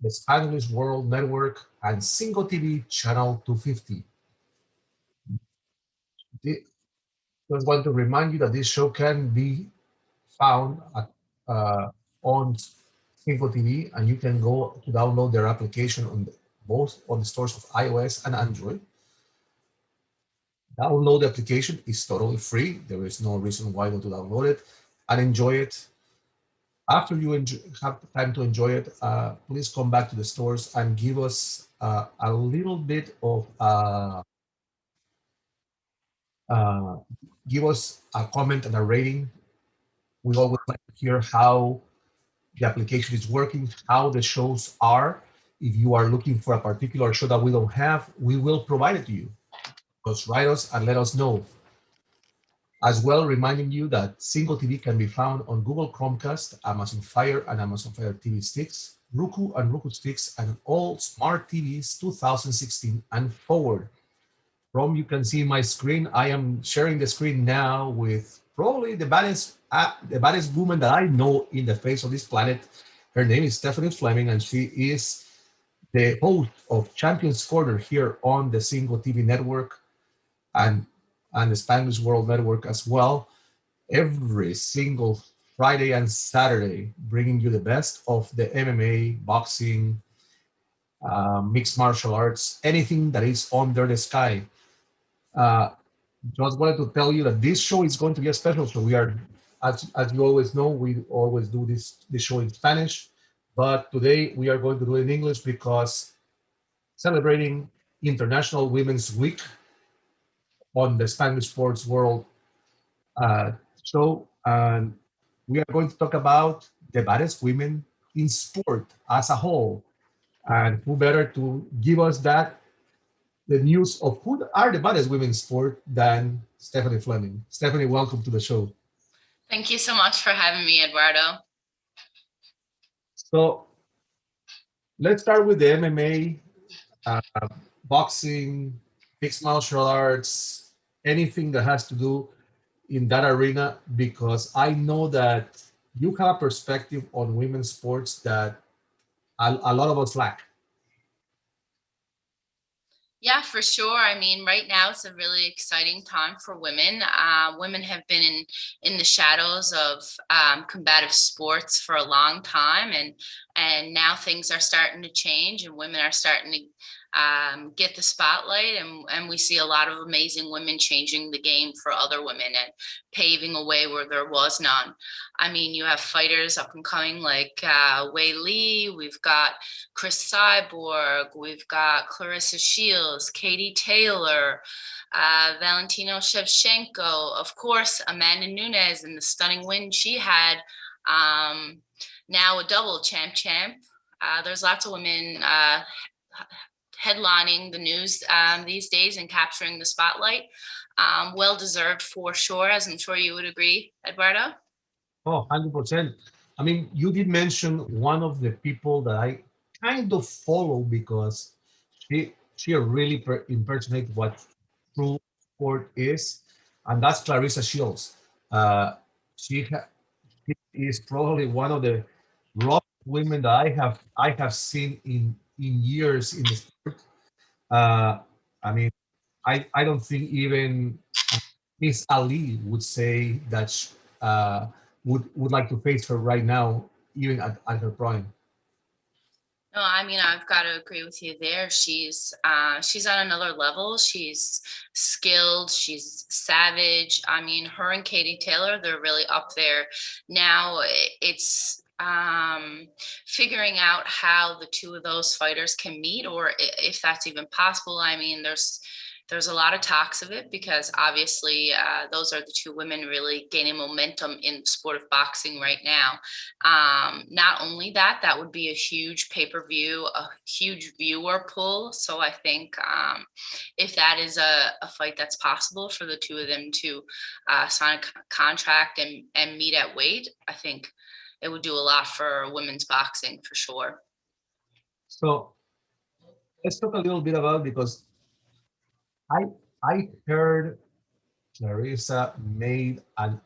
the Spanglish World Network, and Single TV Channel 250. Just want to remind you that this show can be found on Single TV, and you can go to download their application on both on the stores of iOS and Android. Download the application is totally free. There is no reason why not to download it and enjoy it. After you have time to enjoy it, please come back to the stores and give us a little bit of uh, give us a comment and a rating. We always like to hear how the application is working, how the shows are. If you are looking for a particular show that we don't have, we will provide it to you. Just write us and let us know. As well, reminding you that Single TV can be found on Google Chromecast, Amazon Fire and Amazon Fire TV sticks, Roku and Roku sticks, and all smart TVs 2016 and forward. From you can see my screen. I am sharing the screen now with probably the baddest woman that I know in the face of this planet. Her name is Stephanie Fleming, and she is the host of Champions Corner here on the Single TV network and the Spanglish World Network as well. Every single Friday and Saturday, bringing you the best of the MMA, boxing, mixed martial arts, anything that is under the sky. Uh, just wanted to tell you that this show is going to be a special show. We are, as you always know, we always do this show in Spanish, but today we are going to do it in English because celebrating International Women's Week on the Spanish Sports World uh, show, and we are going to talk about the baddest women in sport as a whole. And who better to give us that the news of who are the baddest women in sport than Stephanie Fleming. Stephanie, welcome to the show. Thank you so much for having me, Eduardo. So let's start with the MMA, uh, boxing, mixed martial arts, anything that has to do in that arena, because I know that you have a perspective on women's sports that a lot of us lack. Yeah, for sure. I mean, right now it's a really exciting time for women. Women have been in the shadows of combative sports for a long time, and now things are starting to change, and women are starting to get the spotlight, and we see a lot of amazing women changing the game for other women and paving a way where there was none. I mean, you have fighters up and coming like Wei Li. We've got Chris Cyborg. We've got Clarissa Shields, Katie Taylor, Valentino Shevchenko. Of course, Amanda Nunes and the stunning win she had. Now a double champ. There's lots of women headlining the news these days and capturing the spotlight. Well deserved for sure, as I'm sure you would agree, Eduardo. Oh, 100%. I mean, you did mention one of the people that I kind of follow because she really impersonates what true sport is, and that's Clarissa Shields. Uh, she, she is probably one of the rough women that I have seen in years in the sport. Uh, I mean, I don't think even Miss Ali would say that would like to face her right now, even at her prime. No, I mean, I've got to agree with you there. She's on another level. She's skilled. She's savage. I mean, her and Katie Taylor, they're really up there. Now it's figuring out how the two of those fighters can meet, or if that's even possible. I mean, there's a lot of talks of it because obviously those are the two women really gaining momentum in the sport of boxing right now. Not only that, that would be a huge pay-per-view, a huge viewer pull. So I think if that is a fight that's possible for the two of them to sign a contract and meet at weight, I think it would do a lot for women's boxing for sure. So let's talk a little bit about, because I I heard Clarissa made an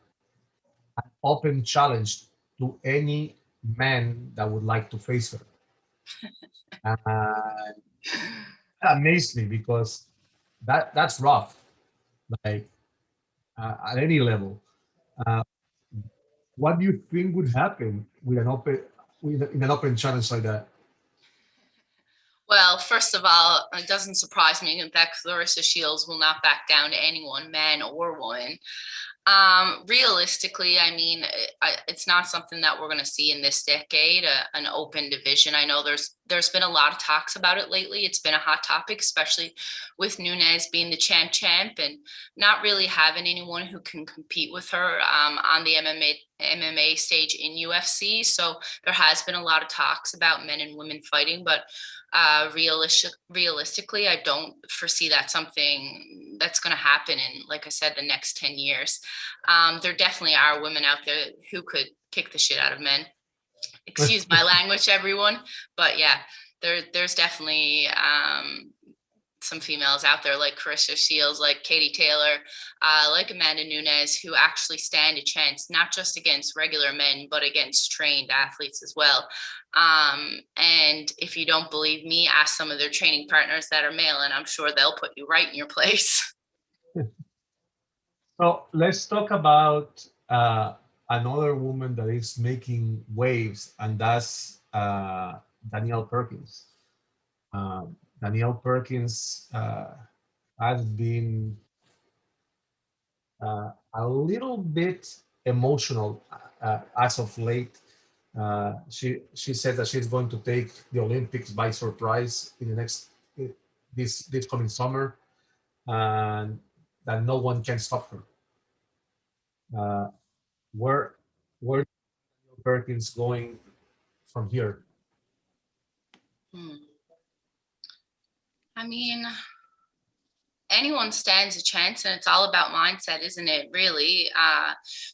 open challenge to any man that would like to face her. And that amazed me because that's rough, like at any level. Uh, what do you think would happen with an open in an open challenge like that? Well, first of all, it doesn't surprise me that Clarissa Shields will not back down to anyone, man or woman. Realistically, I mean, it's not something that we're going to see in this decade, an open division. I know there's been a lot of talks about it lately. It's been a hot topic, especially with Nunes being the champ and not really having anyone who can compete with her on the MMA stage in UFC. So there has been a lot of talks about men and women fighting, but realistically, I don't foresee that something that's going to happen in, like I said, the next 10 years. There definitely are women out there who could kick the shit out of men. Excuse my language, everyone. But yeah, there's definitely some females out there like Carissa Shields, like Katie Taylor, like Amanda Nunes, who actually stand a chance, not just against regular men, but against trained athletes as well. And if you don't believe me, ask some of their training partners that are male, and I'm sure they'll put you right in your place. So let's talk about another woman that is making waves, and that's Danielle Perkins. Danielle Perkins has been a little bit emotional as of late. She said that she's going to take the Olympics by surprise in the next this coming summer, and that no one can stop her. Uh, where where Perkins going from here? Hmm. I mean, anyone stands a chance, and it's all about mindset, isn't it? Really,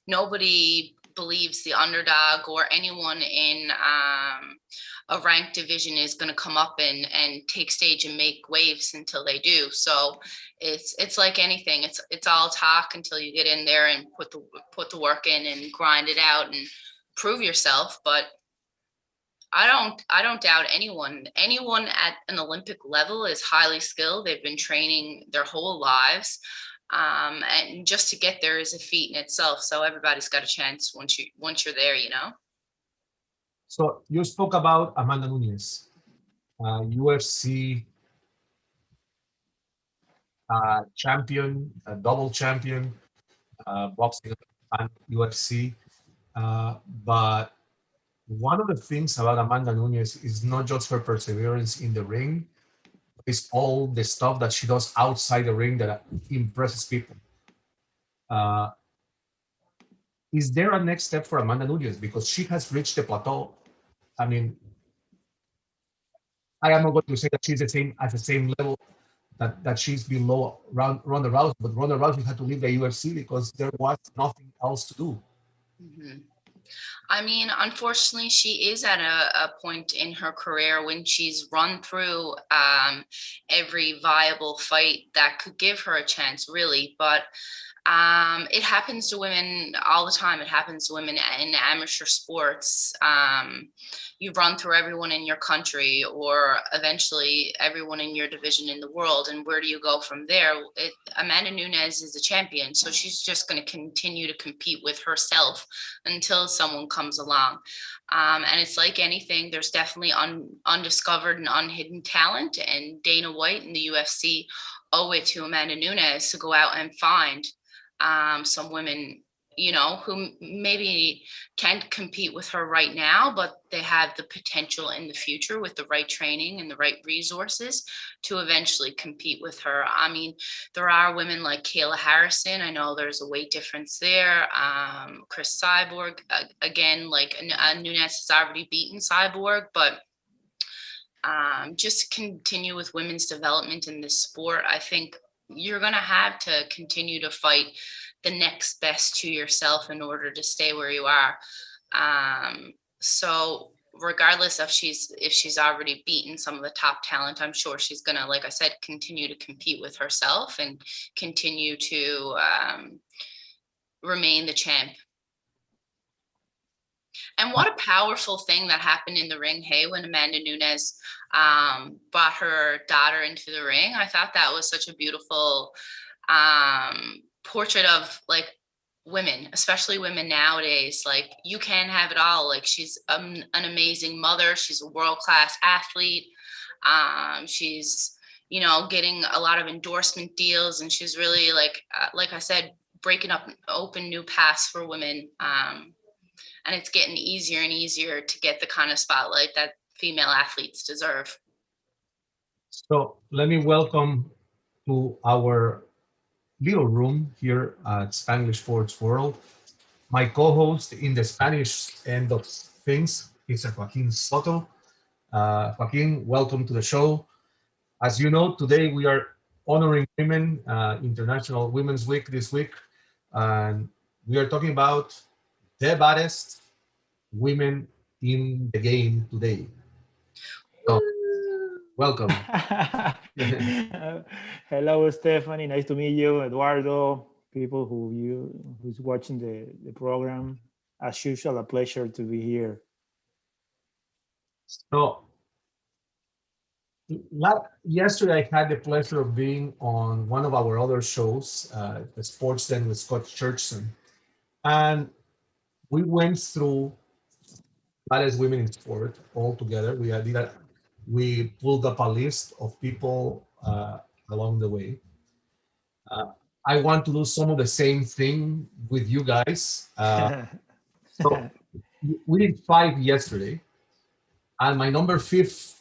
nobody believes the underdog or anyone in a ranked division is going to come up and take stage and make waves until they do. So it's like anything. It's all talk until you get in there and put the work in and grind it out and prove yourself. But I don't doubt anyone. Anyone at an Olympic level is highly skilled. They've been training their whole lives. And just to get there is a feat in itself. So everybody's got a chance once you're there, you know. So you spoke about Amanda Nunes, UFC champion, double champion, boxing and UFC. But one of the things about Amanda Nunes is not just her perseverance in the ring, it's all the stuff that she does outside the ring that impresses people. Uh, is there a next step for Amanda Nunes? Because she has reached the plateau. I mean, I am not going to say that she's the same at the same level that she's below Ronda Rousey, but Ronda Rousey had to leave the UFC because there was nothing else to do. Mm-hmm. I mean, unfortunately, she is at a point in her career when she's run through every viable fight that could give her a chance, really. But it happens to women all the time. It happens to women in amateur sports. You run through everyone in your country or eventually everyone in your division in the world. And where do you go from there? Amanda Nunes is a champion, so she's just going to continue to compete with herself until someone comes along. And it's like anything, there's definitely undiscovered and unhidden talent. And Dana White and the UFC owe it to Amanda Nunes to go out and find some women, you know, who maybe can't compete with her right now, but they have the potential in the future with the right training and the right resources to eventually compete with her. I mean, there are women like Kayla Harrison. I know there's a weight difference there. Chris Cyborg, again, like Nunes has already beaten Cyborg, but just to continue with women's development in this sport, I think you're going to have to continue to fight the next best to yourself in order to stay where you are. So regardless if she's already beaten some of the top talent, I'm sure she's going to, like I said, continue to compete with herself and continue to remain the champ. And what a powerful thing that happened in the ring, hey, when Amanda Nunes brought her daughter into the ring. I thought that was such a beautiful portrait of like women, especially women nowadays. Like, you can have it all. Like, she's an amazing mother. She's a world-class athlete. She's, you know, getting a lot of endorsement deals, and she's really like I said, breaking up open new paths for women. And it's getting easier and easier to get the kind of spotlight that female athletes deserve. So let me welcome to our little room here at Spanglish Sports World. My co-host in the Spanish end of things is Joaquin Soto. Joaquin, welcome to the show. As you know, today we are honoring women, International Women's Week this week, and we are talking about the baddest women in the game today. So, welcome. Hello, Stephanie. Nice to meet you, Eduardo. People who's watching the program. As usual, a pleasure to be here. So, yesterday I had the pleasure of being on one of our other shows, the Sports Den with Scott Churchson, and we went through baddest women in sport all together. We pulled up a list of people along the way. I want to do some of the same thing with you guys. So we did 5 yesterday, and my number fifth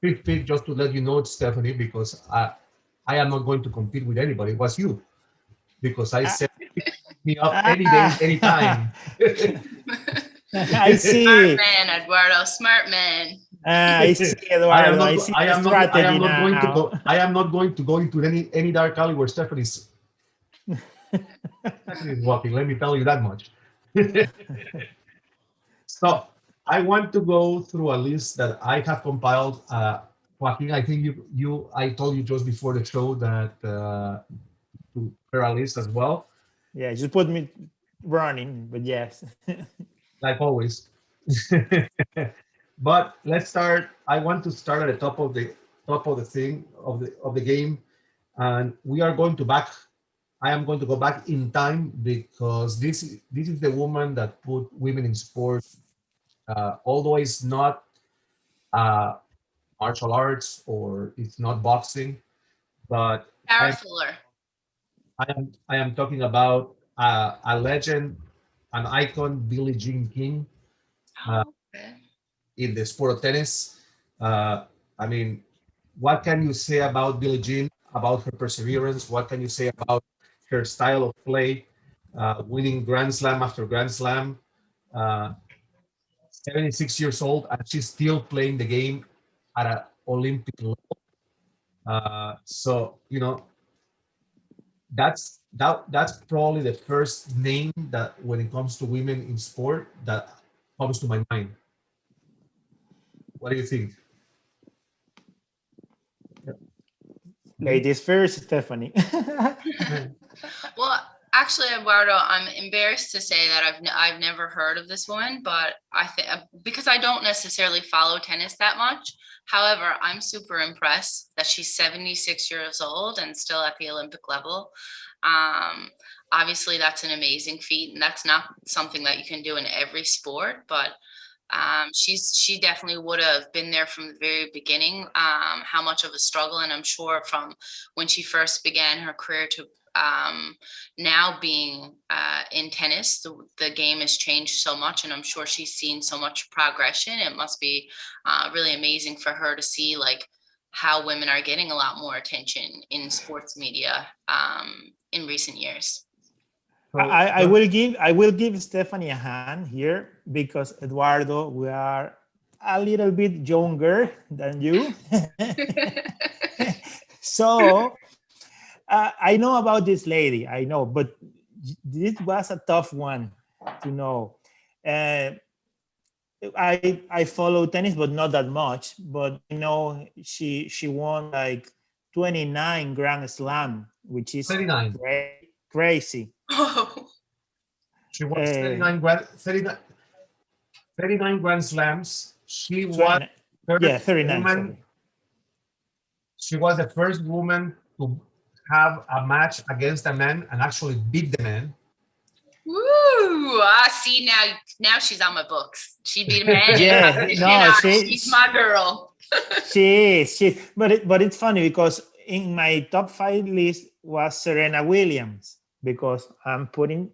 pick, just to let you know, Stephanie, because I am not going to compete with anybody. It was you, because I said pick me up any day, anytime. I see. Smart man, Eduardo. Smart man. I see, Eduardo. I am not going to go into any dark alley where Stephanie's walking. Let me tell you that much. So I want to go through a list that I have compiled. Joaquin, I think I told you just before the show that to prepare a list as well. Yeah, just put me running, but yes. Like always. But let's start. I want to start at the top of the game, and we are going to back. I am going to go back in time because this is the woman that put women in sport. Although it's not martial arts or it's not boxing, but I am talking about a legend, an icon, Billie Jean King. Okay. In the sport of tennis. I mean, what can you say about Billie Jean, about her perseverance? What can you say about her style of play, winning Grand Slam after Grand Slam? 76 years old, and she's still playing the game at an Olympic level. So, you know, that's probably the first name that when it comes to women in sport that comes to my mind. What do you think? Ladies first, Stephanie. Well, actually, Eduardo, I'm embarrassed to say that I've never heard of this woman, but I think because I don't necessarily follow tennis that much. However, I'm super impressed that she's 76 years old and still at the Olympic level. Obviously, that's an amazing feat, and that's not something that you can do in every sport, but she definitely would have been there from the very beginning. How much of a struggle, and I'm sure from when she first began her career to now being in tennis, the game has changed so much, and I'm sure she's seen so much progression. It must be really amazing for her to see like how women are getting a lot more attention in sports media in recent years. I will give Stephanie a hand here because Eduardo, we are a little bit younger than you. So I know about this lady, I know, but this was a tough one to know. I follow tennis, but not that much. But I know she won like 29 Grand Slam, which is 39. Crazy. Oh. She won 39 grand. 39. 39 Grand Slams. She was 29. first Yeah, 39, woman. sorry. She was the first woman to have a match against a man and actually beat the man. Woo! See now she's on my books. She beat a man in Yeah, competition. no, She's my girl. she but it's funny because in my top 5 list was Serena Williams, because I'm putting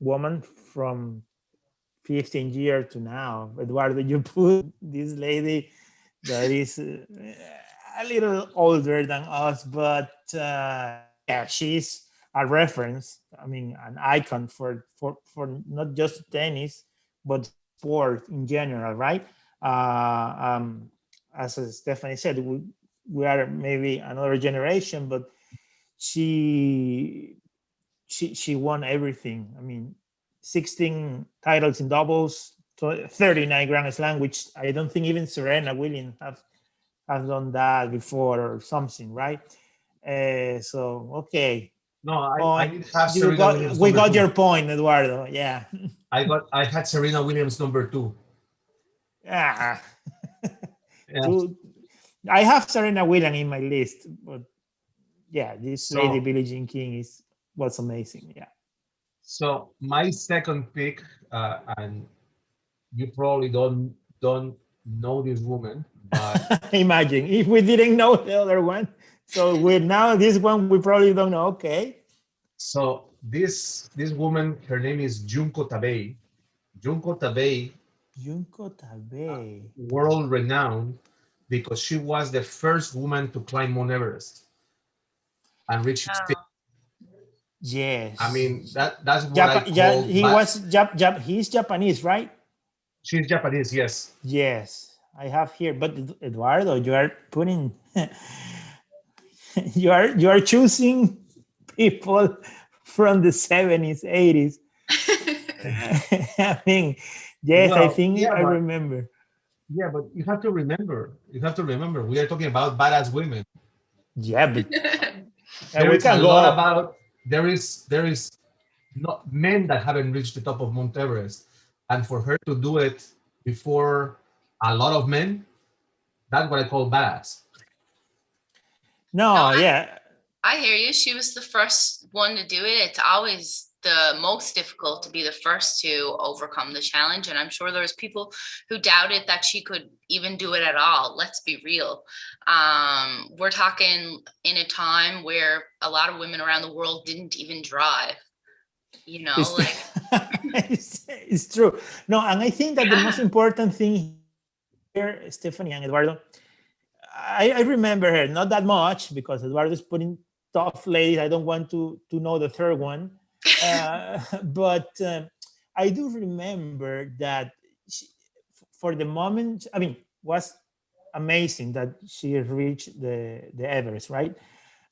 woman from 15 years to now. Eduardo, you put this lady that is a little older than us, but yeah, she's a reference. I mean, an icon for not just tennis, but sport in general, right? As Stephanie said, we are maybe another generation, but she she won everything. I mean, 16 titles in doubles, 39 Grand Slam, which I don't think even Serena Williams have done that before or something, right? So okay, No, I point. did have You Serena got Williams we number got two. your point, Eduardo. Yeah. I had Serena Williams number two. Ah. Yeah. Two. I have Serena Williams in my list, but yeah, this Lady So Billie Jean King was amazing. Yeah. so my second pick, and you probably don't know this woman, but Imagine if we didn't know the other one. So with now this one, we probably don't know. Okay. so this woman, her name is Junko Tabei. Junko Tabei, Junko Tabe. world renowned because she was the first woman to climb Mount Everest and reach its peak. Oh, I Yes. mean that's what I Yeah, call, he but was he's Japanese, right? she's Japanese, yes. Yes, I have here. But Eduardo, you are putting you are choosing people from the 70s, 80s. I mean, yes, I Well, think I remember. but you have to remember, we are talking about badass women. Yeah, but There we is a can lot go. about there is not men that haven't reached the top of Mount Everest, and for her to do it before a lot of men, that's what I call badass. no, No, yeah. I hear you. She was the first one to do it. It's always the most difficult to be the first to overcome the challenge. And I'm sure there was people who doubted that she could even do it at all. Let's be real. We're talking in a time where a lot of women around the world didn't even drive. You know, It's, like it's true. No, and I think that the most important thing here, Stephanie and Eduardo, I remember her not that much because Eduardo is putting tough ladies. I don't want to know the third one, but I do remember that she, for the moment, I mean, was amazing that she reached the Everest, right?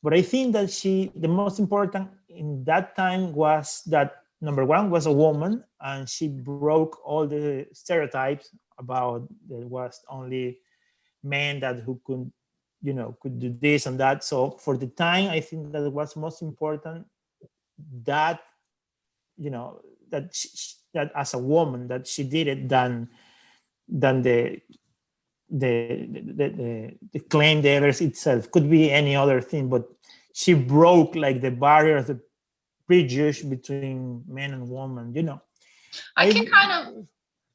But I think that the most important in that time was that number one was a woman, and she broke all the stereotypes about there was only men that who could, could do this and that. So for the time, I think that it was most important that, that as a woman that she did it than the claim the Everest itself. Could be any other thing, but she broke like the barrier of the prejudice between men and women. I can kind of,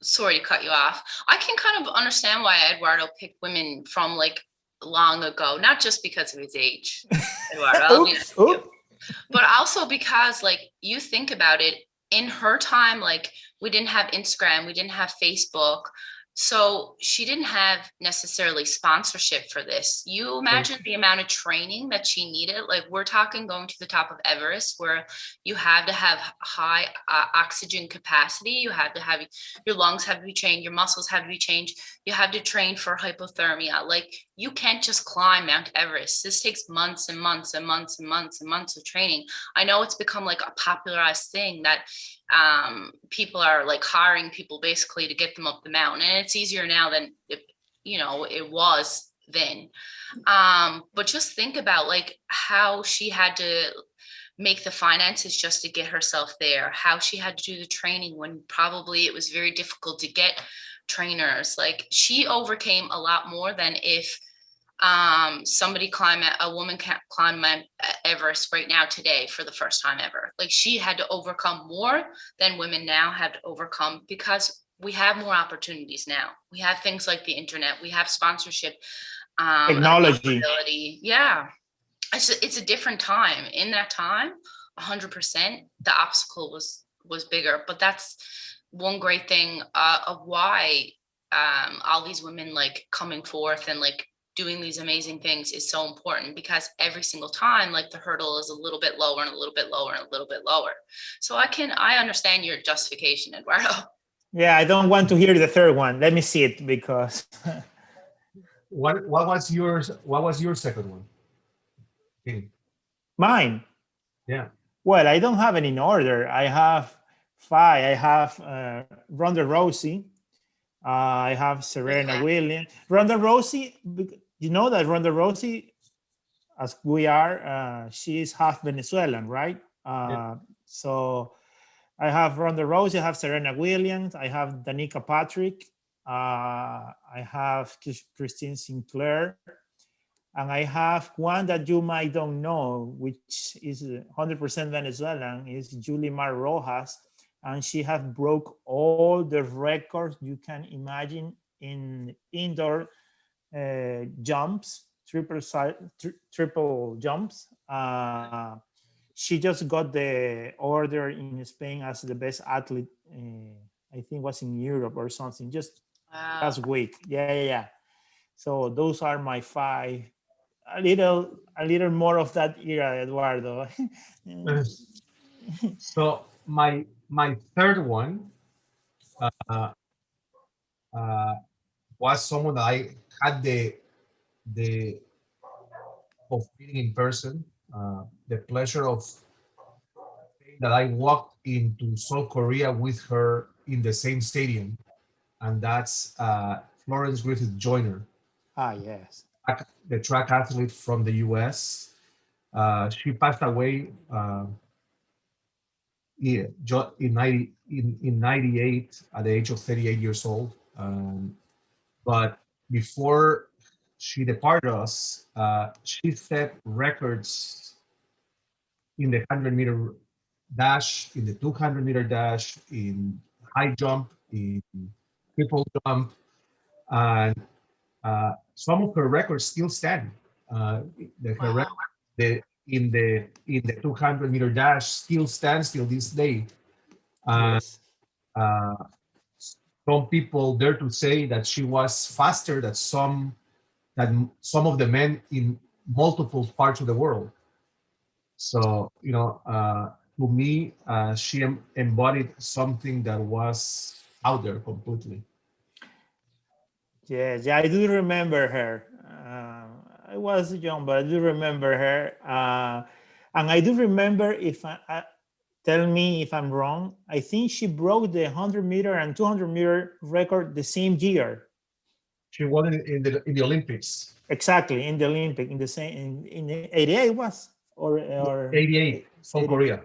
sorry to cut you off. I can kind of understand why Eduardo picked women from like long ago, not just because of his age, Eduardo, I'll be honest with you, but also because like you think about it, in her time, like we didn't have Instagram, we didn't have Facebook. So she didn't have necessarily sponsorship for this. You imagine the amount of training that she needed. Like we're talking going to the top of Everest, where you have to have high oxygen capacity. You have to have your lungs have to be trained, your muscles have to be changed. You have to train for hypothermia. Like you can't just climb Mount Everest. This takes months and months and months and months and months of training. I know it's become like a popularized thing that people are like hiring people basically to get them up the mountain, and it's easier now than it was then. But just think about like how she had to make the finances just to get herself there, how she had to do the training when probably it was very difficult to get trainers. Like, she overcame a lot more than if a woman can't climb Mount Everest right now today for the first time ever. Like, she had to overcome more than women now have to overcome, because we have more opportunities now. We have things like the internet, we have sponsorship, Technology. yeah. It's a different time. In that time, 100%, the obstacle was bigger. But that's one great thing of why all these women like coming forth and like doing these amazing things is so important, because every single time, like, the hurdle is a little bit lower and a little bit lower and a little bit lower. So I understand your justification, Eduardo. Yeah, I don't want to hear the third one. Let me see it, because What was yours? What was your second one? Okay. mine. Yeah. Well, I don't have it in order. I have 5. I have Ronda Rousey. I have Serena Williams. Ronda Rousey, you know that Ronda Rousey, as we are, she is half Venezuelan, right? Yeah. So I have Ronda Rousey, I have Serena Williams, I have Danica Patrick, I have Christine Sinclair, and I have one that you might don't know, which is 100% Venezuelan, is Julie Mar Rojas, and she has broke all the records you can imagine in indoor jumps, triple jumps. She just got the order in Spain as the best athlete. I think was in Europe or something. Just last week. Yeah. So those are my 5. A little more of that era, Eduardo. So my third one was someone that I had the of meeting in person, the pleasure of that I walked into South Korea with her in the same stadium, and that's Florence Griffith Joyner, Yes. the track athlete from the U.S. She passed away in 98 at the age of 38 years old. But before she departed us, she set records in the 100-meter dash, in the 200-meter dash, in high jump, in triple jump, and some of her records still stand. Her record in the 200-meter dash still stands till this day. Yes. Uh, some people dare to say that she was faster than some of the men in multiple parts of the world. So, to me, she embodied something that was out there completely. Yeah, I do remember her. I was young, but I do remember her. And I do remember, if tell me if I'm wrong, I think she broke the 100-meter and 200-meter record the same year. She won in the Olympics. Exactly, in the Olympic, in the same in 88 was or 88, South Korea.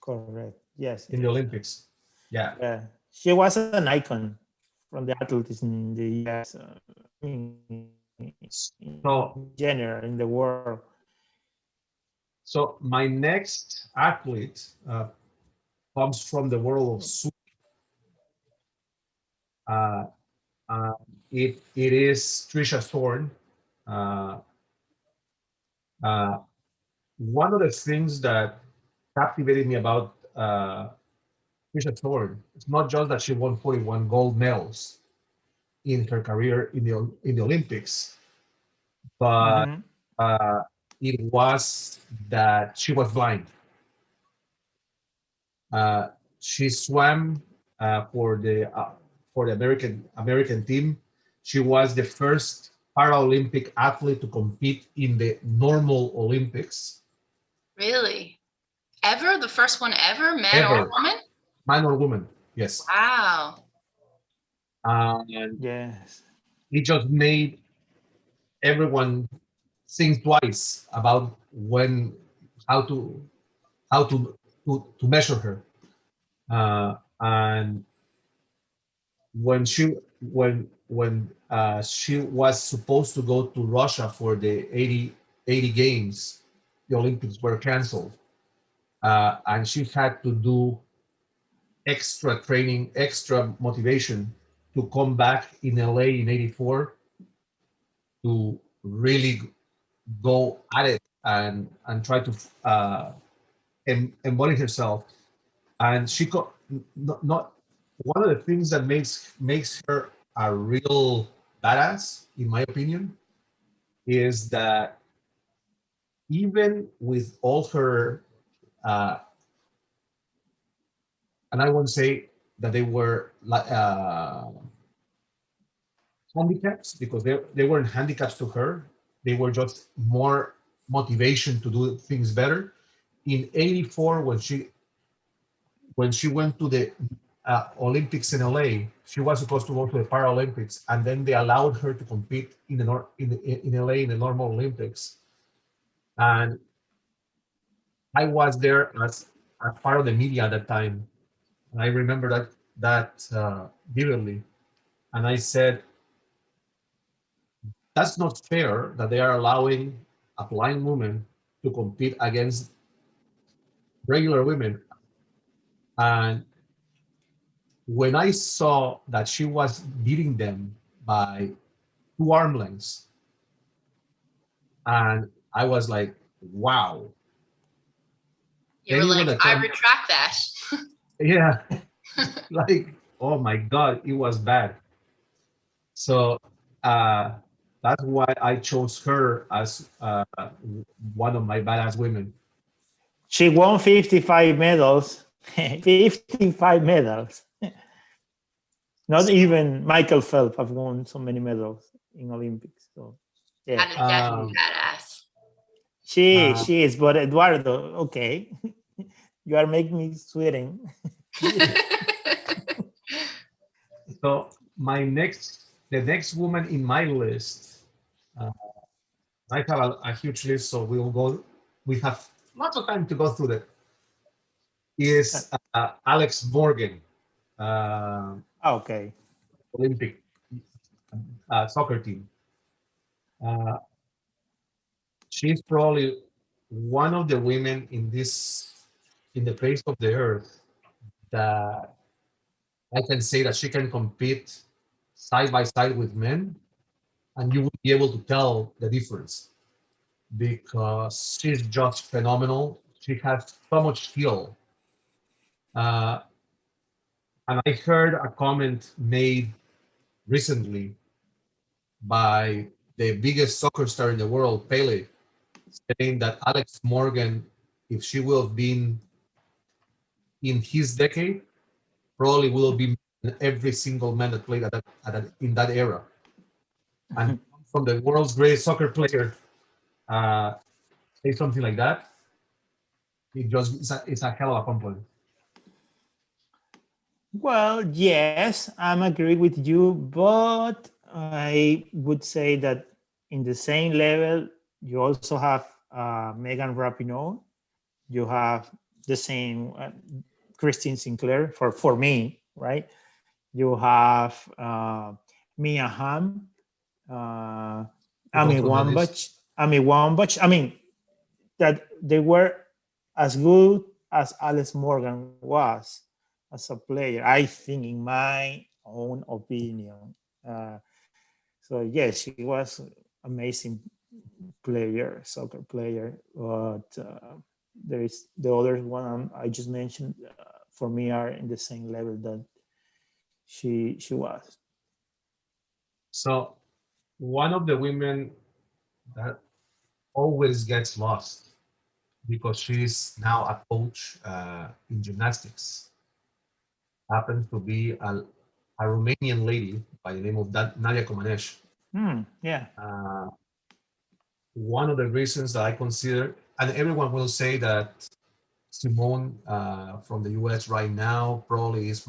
Correct. Yes. In the Olympics. Yeah. Yeah. She was an icon from the athletics in the US, in general, in the world. So my next athlete comes from the world of sumo. It is Trisha Thorne. One of the things that captivated me about Trisha Thorne, it's not just that she won 41 gold medals in her career in the Olympics, but it was that she was blind. She swam for the American team. She was the first Paralympic athlete to compete in the normal Olympics. Really? Ever? The first one ever? Man or woman? Man or woman, yes. Wow. And yes, it just made everyone think twice about when how to to measure her. And when she was supposed to go to Russia for the 80 games, the Olympics were canceled, and she had to do extra training, extra motivation to come back in LA in '84 to really go at it and try to embody herself. And she got not one of the things that makes her a real badass, in my opinion, is that even with all her uh, and I won't say that they were handicaps, because they weren't handicaps to her. They were just more motivation to do things better. In '84, when she went to the Olympics in LA, she was supposed to go to the Paralympics, and then they allowed her to compete in LA in the normal Olympics. And I was there as part of the media at that time, and I remember that vividly. And I said, that's not fair that they are allowing a blind woman to compete against regular women. And when I saw that she was beating them by 2 arm lengths, and I was like, wow. You were like, I retract that. Yeah, like, oh my God, it was bad. So that's why I chose her as one of my badass women. She won 55 medals. 55 medals. Not even Michael Phelps have won so many medals in Olympics. So yeah, That is definitely badass. She is. But Eduardo, okay, you are making me sweating. So the next woman in my list, I have a huge list, so we will go. We have lots of time to go through that. Is Alex Morgan, Okay. Olympic soccer team. She's probably one of the women in the face of the earth that I can say that she can compete side by side with men, and you would be able to tell the difference because she's just phenomenal. She has so much skill. Uh, and I heard a comment made recently by the biggest soccer star in the world, Pele, saying that Alex Morgan, if she will have been in his decade, probably will be every single man that played in that era. And from the world's greatest soccer player, uh, say something like that, it's a hell of a compliment. Well, yes, I'm agree with you, but I would say that in the same level, you also have Megan Rapinoe. You have the same Christine Sinclair for me, right? You have Mia Hamm, uh, Amy Wambach. I mean, that they were as good as Alex Morgan was as a player, I think, in my own opinion. So yes, she was amazing player, soccer player. But there is the other one I just mentioned. For me, are in the same level that she was. So one of the women that always gets lost because she's now a coach in gymnastics happens to be a Romanian lady by the name of Nadia Comaneci. Yeah. One of the reasons that I consider, and everyone will say that Simone from the US right now probably is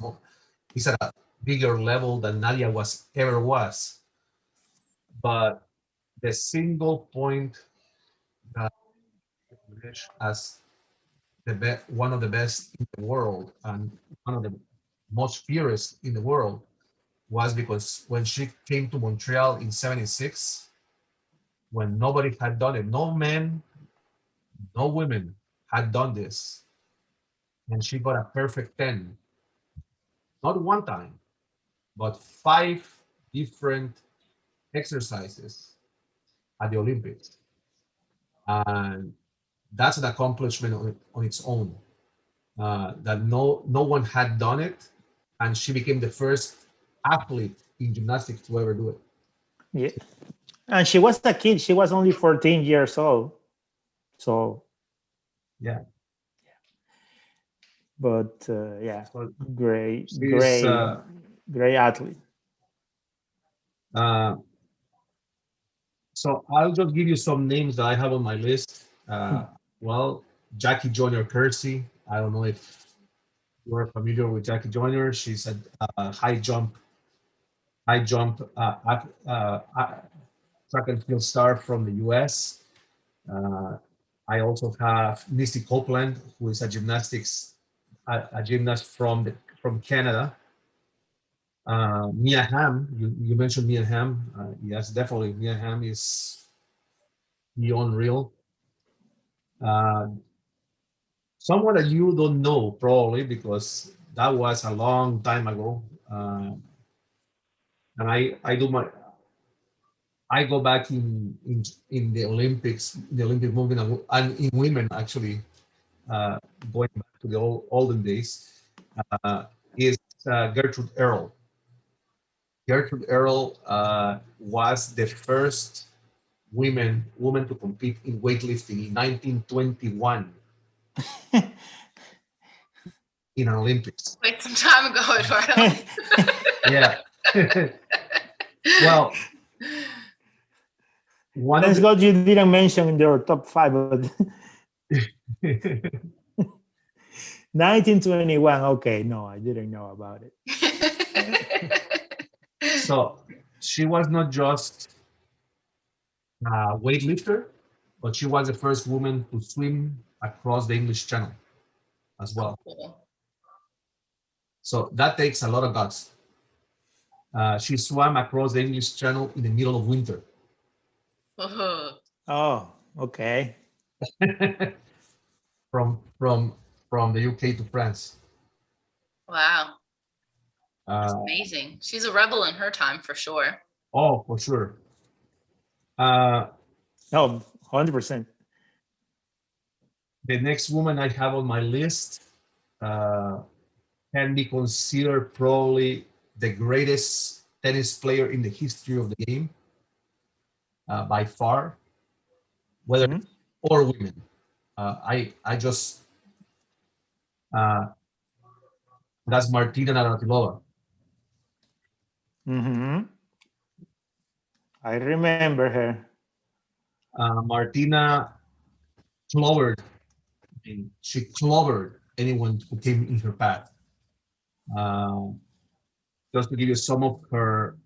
at a bigger level than Nadia ever was. But the single point that Spanglish as one of the best in the world and one of the most fierce in the world was because when she came to Montreal in '76, when nobody had done it, no men, no women had done this, and she got a perfect 10, not one time, but 5 different exercises at the Olympics. And that's an accomplishment on its own. That no one had done it, and she became the first athlete in gymnastics to ever do it. Yeah. And she was a kid. She was only 14 years old. So, Yeah. but yeah, So great, she's great athlete. uh, so I'll just give you some names that I have on my list. Well, Jackie Joyner Kersey. I don't know if you're familiar with Jackie Joyner. She's a high jump track and field star from the U.S. Uh, I also have Misty Copeland, who is a gymnast from Canada. Mia Hamm, you mentioned Mia Hamm. Yes, definitely. Mia Hamm is beyond real. Uh, Someone that you don't know probably because that was a long time ago. And I go back in the Olympics, the Olympic movement, and in women actually, uh, going back to the olden days, is Gertrude Earl. Gertrude Earl was the first woman to compete in weightlifting in 1921 in an Olympics. Quite some time ago, Eduardo. Yeah. Well, Thanks God you didn't mention in your top 5, but 1921. Okay, no, I didn't know about it. So she was not just a weightlifter, but she was the first woman to swim across the English Channel as well. Cool. So that takes a lot of guts. She swam across the English Channel in the middle of winter. Oh, okay. from the UK to France. Wow. That's amazing. She's a rebel in her time for sure. Oh, for sure. Oh, 100%. The next woman I have on my list can be considered probably the greatest tennis player in the history of the game, by far, whether or women. I just that's Martina Navratilova. I remember her. Martina clobbered. She clobbered anyone who came in her path. Just to give you some of her,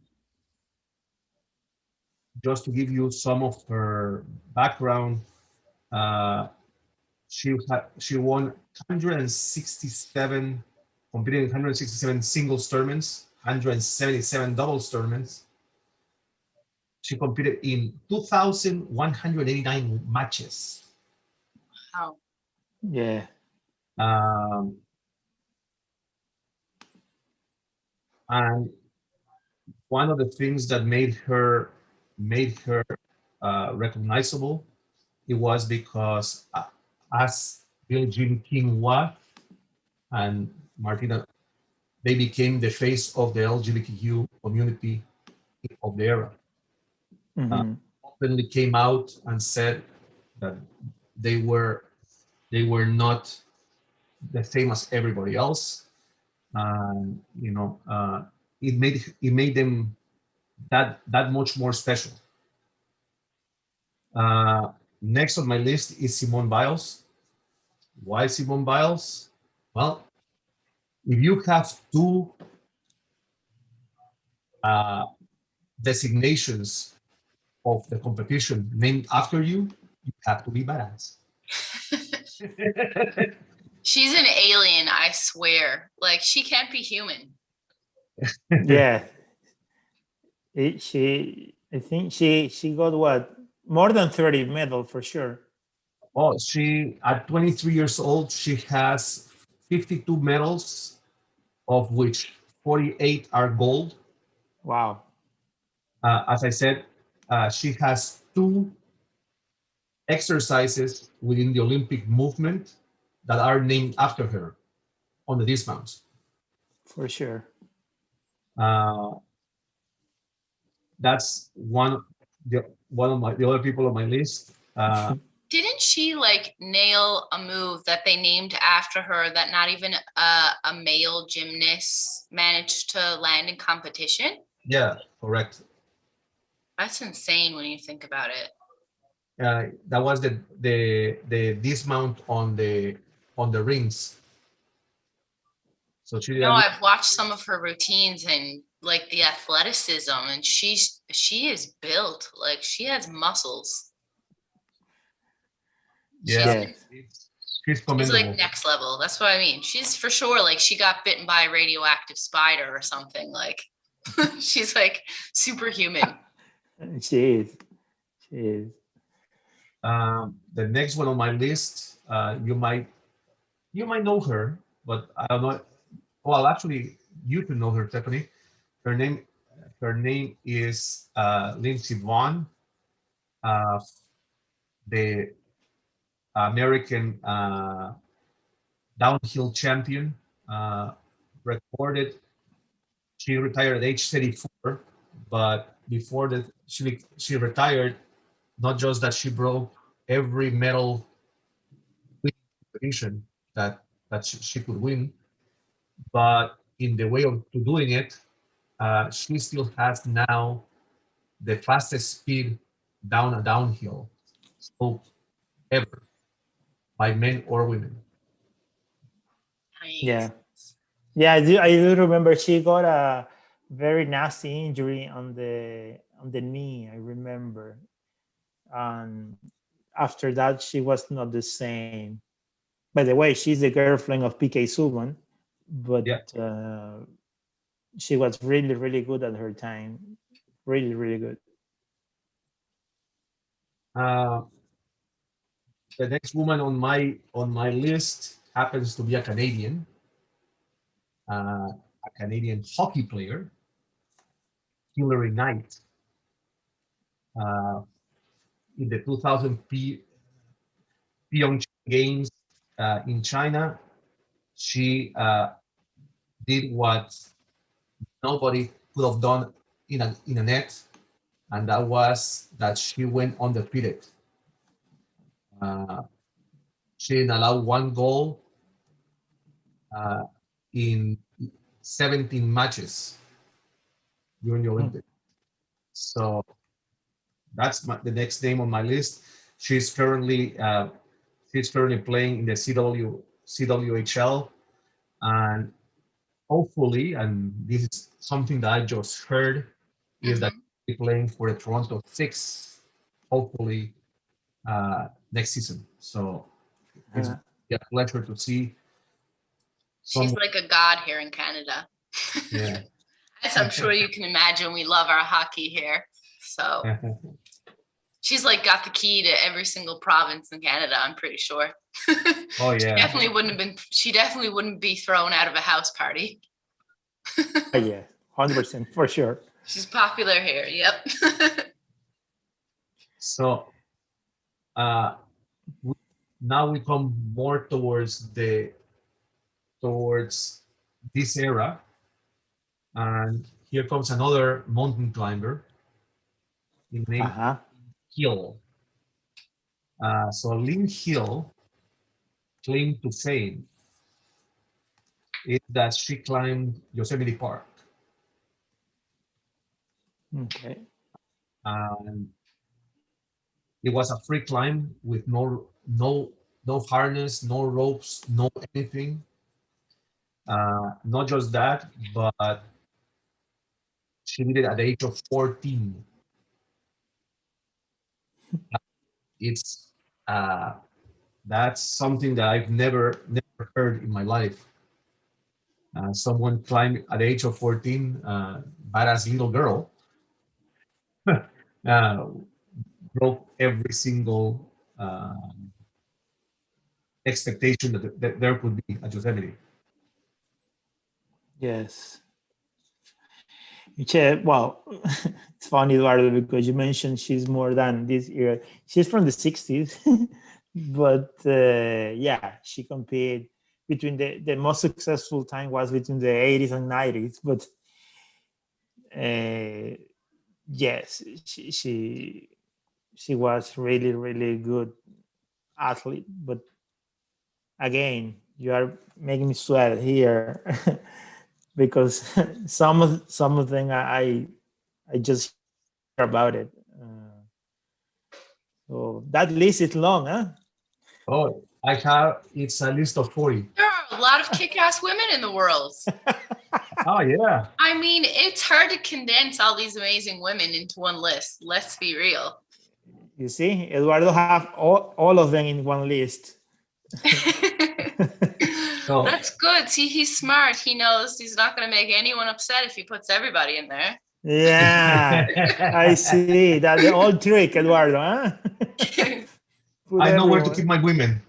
just to give you some of her background, she won 167, competed in 167 singles tournaments, 177 doubles tournaments. She competed in 2,189 matches. Wow. Yeah. And one of the things that made her recognizable, it was because as Billie Jean King was and Martina, they became the face of the LGBTQ community of the era. Openly came out and said that they were not the same as everybody else, and it made them that much more special. Next on my list is Simone Biles. Why Simone Biles? Well, if you have two designations of the competition named after you, you have to be badass. She's an alien, I swear. Like, she can't be human. Yeah. I think she got what? More than 30 medals for sure. Oh, she at 23 years old, she has 52 medals, of which 48 are gold. Wow. As I said, she has two exercises within the Olympic movement that are named after her on the dismounts. For sure. Uh, that's the other people on my list. Didn't she like nail a move that they named after her that not even a male gymnast managed to land in competition? Yeah, correct. That's insane when you think about it. That was the dismount on the rings. So she did. No, I've watched some of her routines and like the athleticism, and she is built like she has muscles. Yeah, Yes. she's She's commendable. like next level. That's what I mean. She's for sure like she got bitten by a radioactive spider or something. Like she's like superhuman. She is. She is. The next one on my list, you might know her, but I don't know. Well, actually, you can know her, Stephanie. Her name is Lindsey Vaughn, the American downhill champion. Recorded. She retired at age 34, but before that, she retired. Not just that she broke every medal competition that she could win, but in the way of to doing it, she still has now the fastest speed down a downhill slope ever by men or women. Nice. Yeah. Yeah, I do remember she got a very nasty injury on the knee, I remember. And after that she was not the same. By the way, she's the girlfriend of PK Subban, but Yeah. she was really, really good at her time. Really, really good. Uh, the next woman on my list happens to be a Canadian hockey player, Hillary Knight. Uh, in the 2000 Pyeongchang Games in China, she did what nobody could have done in a net, and that was that she went undefeated. Uh, she didn't allow one goal in 17 matches during the Olympics. So that's the next name on my list. She's currently playing in the CWHL, and hopefully, and this is something that I just heard, is that she'll be playing for the Toronto Six, hopefully next season. So it's a pleasure to see. She's like a god here in Canada. Yeah. As I'm sure you can imagine, we love our hockey here. So she's like got the key to every single province in Canada, I'm pretty sure. Oh yeah. She definitely wouldn't be thrown out of a house party. Yeah, 100% for sure. She's popular here. Yep. So now we come more towards this era, and here comes another mountain climber named Hill. So Lynn Hill claim to fame is that she climbed Yosemite Park. Okay. And it was a free climb with no harness, no ropes, no anything. Not just that, but she did it at the age of 14. It's That's something that I've never heard in my life. Someone climbed at the age of 14, badass little girl, uh, broke every single expectation that there could be at Yosemite. Yes. Well, it's funny, Eduardo, because you mentioned she's more than this era. She's from the 60s, but yeah, she competed between the most successful time was between the 80s and 90s. But yes, she was really, really good athlete. But again, you are making me sweat here because some of them I just hear about it. So that list is long, huh? Oh, I have, it's a list of 40. There are a lot of kick-ass women in the world. Oh, yeah. I mean, it's hard to condense all these amazing women into one list. Let's be real. You see, Eduardo have all of them in one list. So That's good. See, he's smart. He knows he's not going to make anyone upset if he puts everybody in there. Yeah, I see. That the old trick, Eduardo, huh? Put I know where to keep everyone. my women.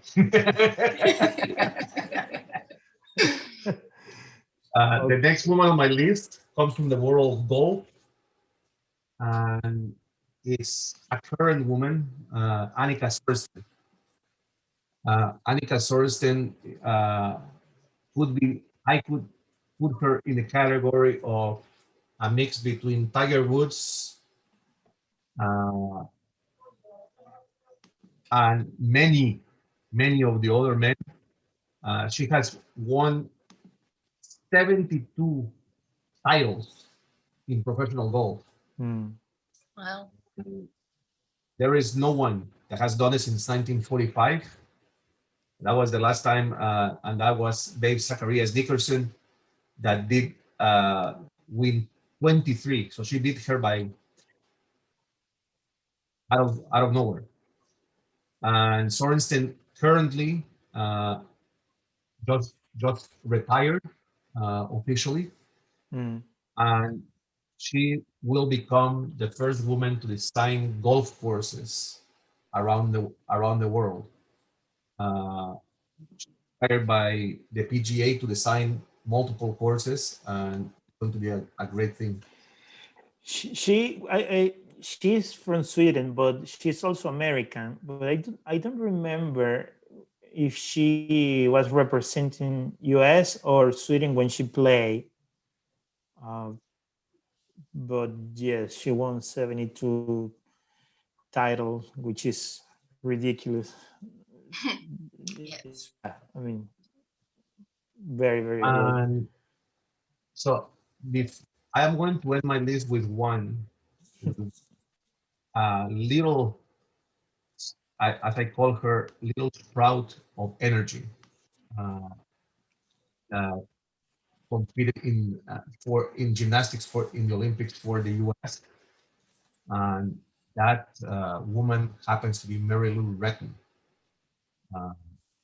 The next woman on my list comes from the world of golf, and it's a current woman, Annika Sorenstam. Annika Sorenstam could be, I could put her in the category of a mix between Tiger Woods uh, and many of the other men. She has won 72 titles in professional golf. Hmm. Wow. There is no one that has done it since 1945. That was the last time, and that was Babe Zacharias Dickerson that did win 23. So she beat her by out of nowhere. And Sorensen currently just retired officially, Hmm. and she will become the first woman to design golf courses around the world. Uh, Hired by the PGA to design multiple courses, and it's going to be a great thing. She's from Sweden, but she's also American. But I don't remember if she was representing US or Sweden when she played. Uh, but yes, she won 72 titles, which is ridiculous. Yes. Yeah, I mean, very, very good. And so, I am going to end my list with little, as I call her, little sprout of energy. Uh, uh, Competed in gymnastics in the Olympics for the U.S. And that woman happens to be Mary Lou Retton. Uh,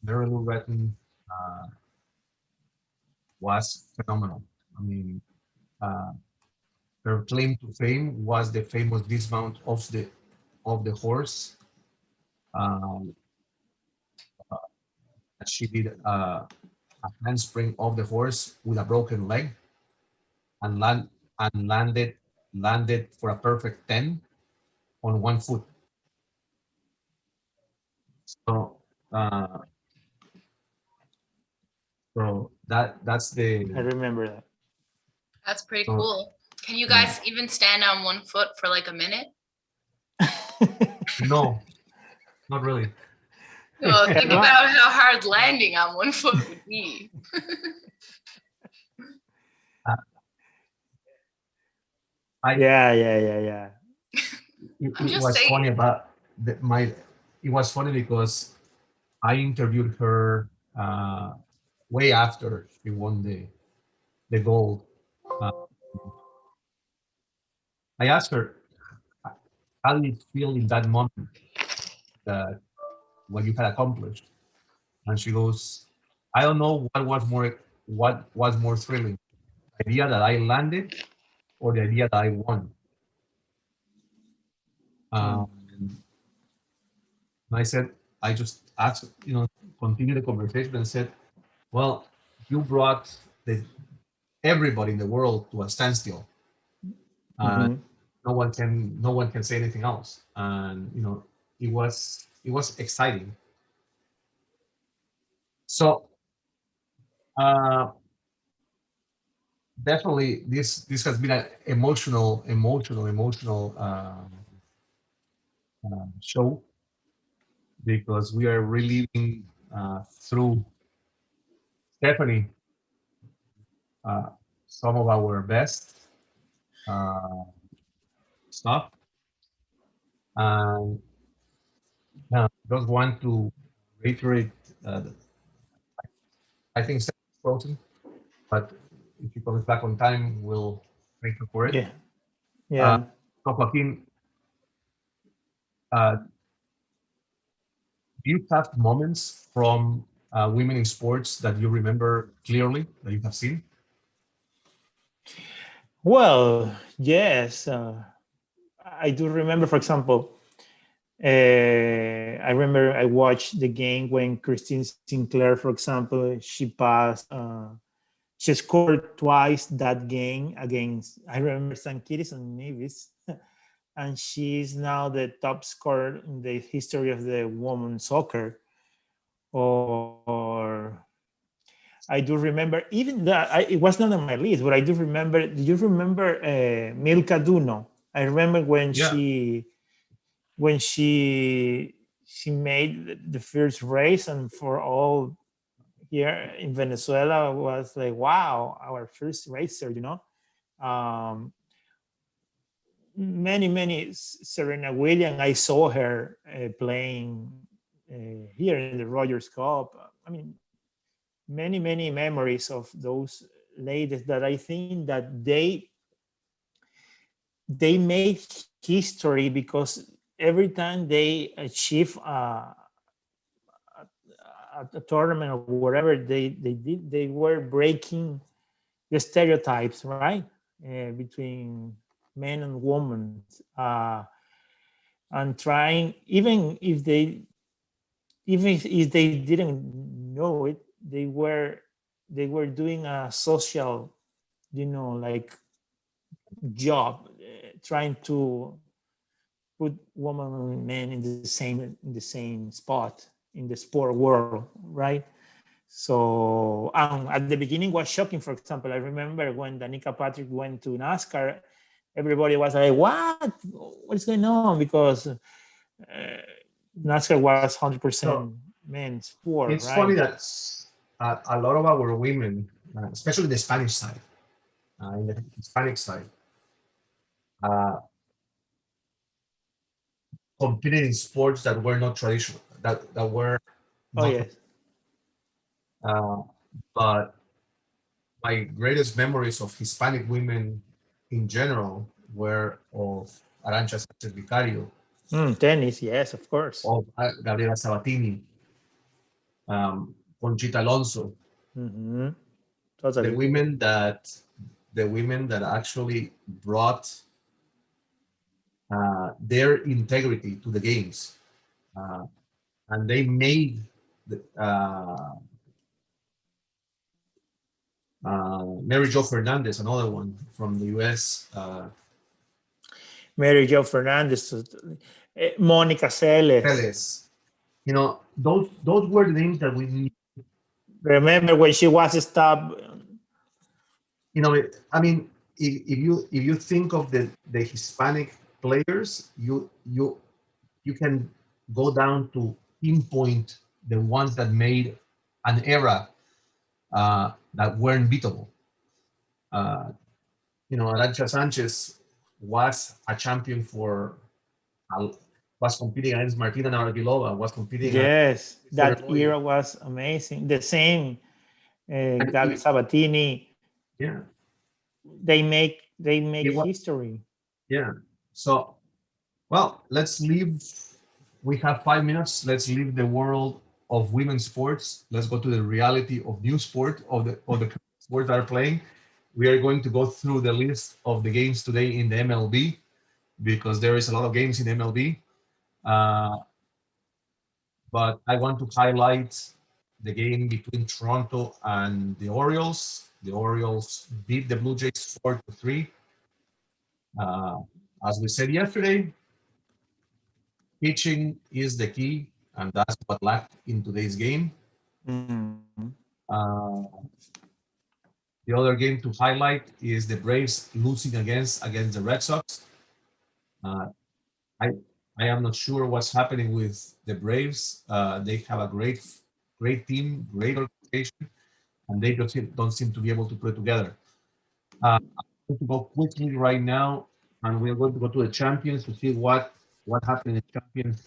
Mary Lou Retton uh, was phenomenal. I mean, uh, her claim to fame was the famous dismount of the horse. Um, she did a handspring off the horse with a broken leg and landed for a perfect 10 on one foot. So uh, that's I the remember that. That's pretty so cool. Can you yeah. guys even stand on one foot for like a minute? No, not really. Oh, think Wow. about how hard landing on one foot would be. Uh, I Yeah. it, I'm it just was saying. funny about my. It was funny because I interviewed her way after she won the gold. Uh, I asked her, how did you feel in that moment that what you had accomplished? And she goes, I don't know what was more thrilling, the idea that I landed or the idea that I won. Mm. Um, and I said, I just asked, continue the conversation and said, well, you brought everybody in the world to a standstill. And Mhm. no one can say anything else. And it was exciting. So uh, definitely this has been an emotional show because we are reliving through Stephanie uh, some of our best uh, stuff. And just want to reiterate, that I think Stephanie's frozen, but if she comes back on time, we'll thank her for it. Yeah. Uh, Yeah. so Joaquin, do you have moments from women in sports that you remember clearly that you have seen? Well, yes. I do remember, for example, I remember I watched the game when Christine Sinclair, for example, she passed. She scored twice that game against, I remember, St. Kitts and Nevis, and she's now the top scorer in the history of the women's soccer. Or I do remember, even that it was not on my list, but I do remember. Do you remember Milka Duno? I remember Yeah. when she made the first race, and for all here in Venezuela was like, wow, our first racer, Um, many Serena Williams. I saw her playing here in the Rogers Cup. I mean, many memories of those ladies that I think that they made history because every time they achieve a tournament or whatever they did, they were breaking the stereotypes, right, between men and women, and trying, even if they didn't know it, they were doing a social, like, job, trying to put women and men in the same spot in the sport world, right? So at the beginning was shocking. For example, I remember when Danica Patrick went to NASCAR, everybody was like, what's going on? Because NASCAR was 100% So men's sport, it's right? funny that a lot of our women, especially the Spanish side, in the Hispanic side, uh, competed in sports that were not traditional, that were Oh not. yes. Uh, but my greatest memories of Hispanic women in general were of Arancha Sanchez Vicario, Tennis, yes, of course. of Gabriela Sabatini, Conchita Alonso, Hmm. the Totally. women that the women that actually brought their integrity to the games, uh, and they made Mary Jo Fernandez, another one from the U.S. Mary Jo Fernandez, Monica Seles. Teles. Those were the names that we need. Remember when she was stopped? I mean, if you think of the Hispanic players, you can go down to pinpoint the ones that made an era that weren't beatable. Uh, Arancha Sanchez was a champion was competing against Martina Navratilova, was competing against Yes, Esther that Roy. era was amazing. The same, And Gabi Sabatini. yeah, They make it was, history. yeah. So, well, let's leave. We have 5 minutes. Let's leave the world of women's sports. Let's go to the reality of new sport, of the sports that are playing. We are going to go through the list of the games today in the MLB because there is a lot of games in MLB. But I want to highlight the game between Toronto and the Orioles. The Orioles beat the Blue Jays 4-3. As we said yesterday, pitching is the key, and that's what lacked in today's game. Uh, the other game to highlight is the Braves losing against the Red Sox. Uh, I I am not sure what's happening with the Braves. They have a great team, great organization, and they just don't seem to be able to put it together. I'm going to go quickly right now, and we're going to go to the champions to see what happened in the champions.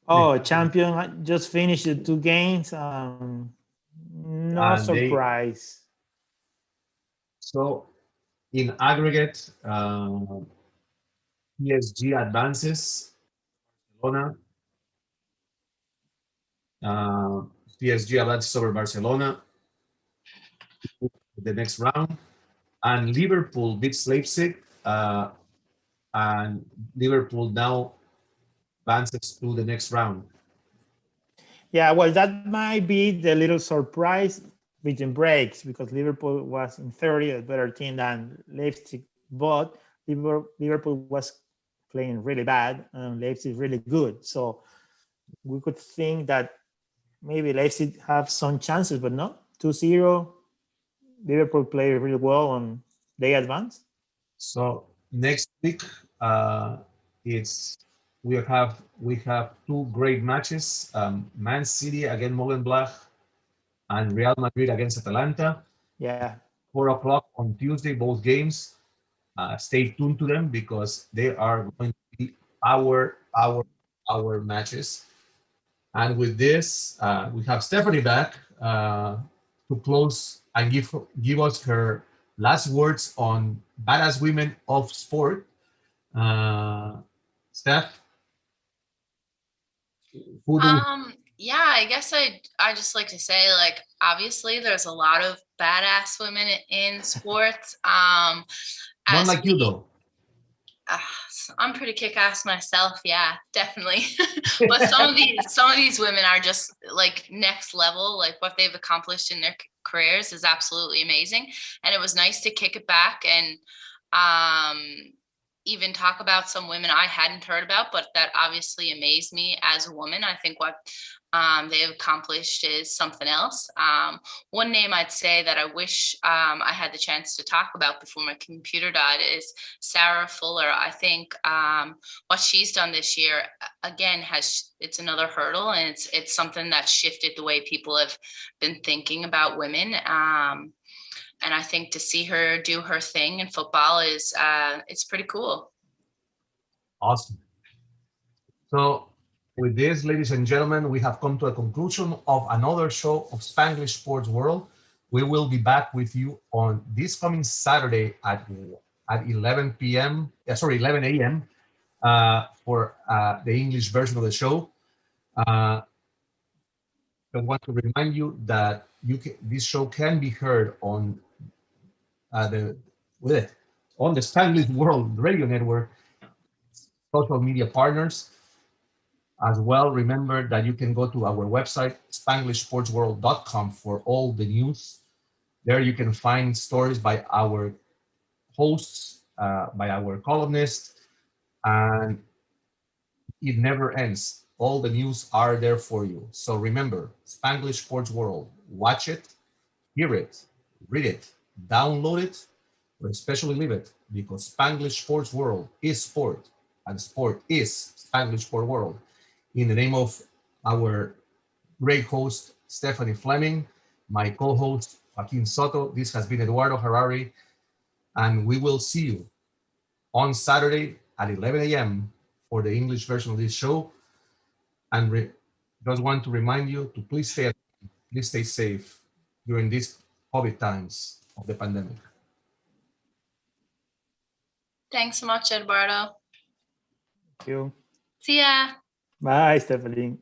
Oh, champion just finished the 2 games. No surprise. So in aggregate, PSG advances. Barcelona. PSG advances over Barcelona the next round, and Liverpool beats Leipzig, and Liverpool now advances to the next round. Yeah, well, that might be the little surprise between breaks because Liverpool was in theory a better team than Leipzig, but Liverpool was playing really bad and Leipzig really good. So we could think that maybe Leipzig have some chances, but no, 2-0. Liverpool played really well and they advance. So next week, we have 2 great matches: Man City against Molenbeek and Real Madrid against Atalanta. Yeah, 4 o'clock on Tuesday, both games. Stay tuned to them because they are going to be our matches. And with this, we have Stephanie back to close and give us her last words on badass women of sport. Steph, who do Yeah, I guess I just like to say, like, obviously there's a lot of badass women in sports. not like you though? I'm pretty kick-ass myself, yeah, definitely. But some of these women are just like next level. Like what they've accomplished in their careers is absolutely amazing, and it was nice to kick it back and even talk about some women I hadn't heard about, but that obviously amazed me as a woman. I think what they've accomplished is something else. One name I'd say that I wish I had the chance to talk about before my computer died is Sarah Fuller. I think what she's done this year, again, it's another hurdle, and it's something that shifted the way people have been thinking about women. And I think to see her do her thing in football is it's pretty cool. Awesome. So with this, ladies and gentlemen, we have come to a conclusion of another show of Spanglish Sports World. We will be back with you on this coming Saturday at 11 a.m. For the English version of the show. I want to remind you that this show can be heard on the Spanglish World Radio Network, social media partners. As well, remember that you can go to our website, SpanglishSportsWorld.com, for all the news. There you can find stories by our hosts, by our columnists, and it never ends. All the news are there for you. So remember, Spanglish Sports World. Watch it, hear it, read it, download it, or especially leave it, because Spanglish Sports World is sport, and sport is Spanglish Sport World. In the name of our great host, Stephanie Fleming, my co-host, Joaquin Soto, this has been Eduardo Harari, and we will see you on Saturday at 11 a.m. for the English version of this show. And just want to remind you to please stay safe during these COVID times of the pandemic. Thanks so much, Eduardo. Thank you. See ya. Bye, Stephanie.